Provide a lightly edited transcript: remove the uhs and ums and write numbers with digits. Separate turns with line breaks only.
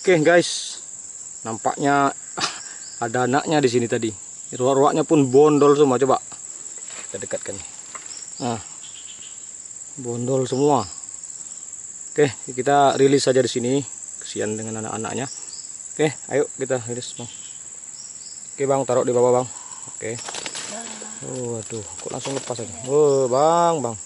Oke guys, nampaknya ada anaknya di sini tadi. Ruak-ruaknya pun bondol semua. Coba kita dekatkan. Nah, bondol semua. Oke, kita rilis saja di sini. Kesian dengan anak-anaknya. Oke, ayo kita rilis bang. Oke bang, taruh di bawah bang. Oke. Oh, aduh, kok langsung lepas aja. Oh bang.